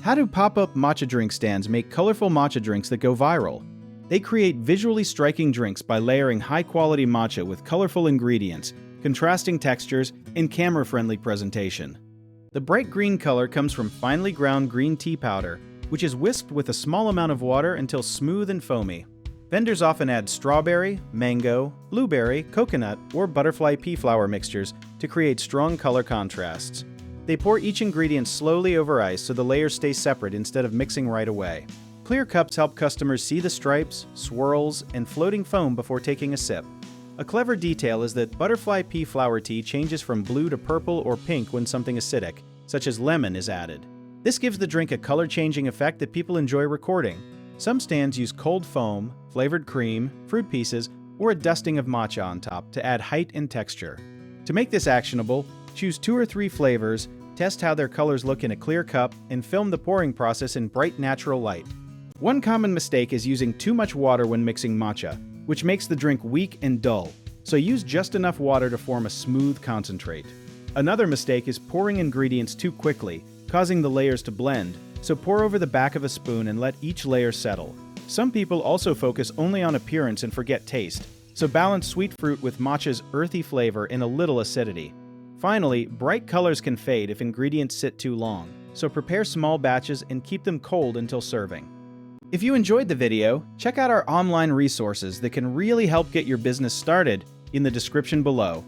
How do pop-up matcha drink stands make colorful matcha drinks that go viral? They create visually striking drinks by layering high-quality matcha with colorful ingredients, contrasting textures, and camera-friendly presentation. The bright green color comes from finely ground green tea powder, which is whisked with a small amount of water until smooth and foamy. Vendors often add strawberry, mango, blueberry, coconut, or butterfly pea flower mixtures to create strong color contrasts. They pour each ingredient slowly over ice so the layers stay separate instead of mixing right away. Clear cups help customers see the stripes, swirls, and floating foam before taking a sip. A clever detail is that butterfly pea flower tea changes from blue to purple or pink when something acidic, such as lemon, is added. This gives the drink a color-changing effect that people enjoy recording. Some stands use cold foam, flavored cream, fruit pieces, or a dusting of matcha on top to add height and texture. To make this actionable, choose 2 or 3 flavors, test how their colors look in a clear cup, and film the pouring process in bright natural light. One common mistake is using too much water when mixing matcha, which makes the drink weak and dull, so use just enough water to form a smooth concentrate. Another mistake is pouring ingredients too quickly, causing the layers to blend, so pour over the back of a spoon and let each layer settle. Some people also focus only on appearance and forget taste, so balance sweet fruit with matcha's earthy flavor and a little acidity. Finally, bright colors can fade if ingredients sit too long, so prepare small batches and keep them cold until serving. If you enjoyed the video, check out our online resources that can really help get your business started in the description below.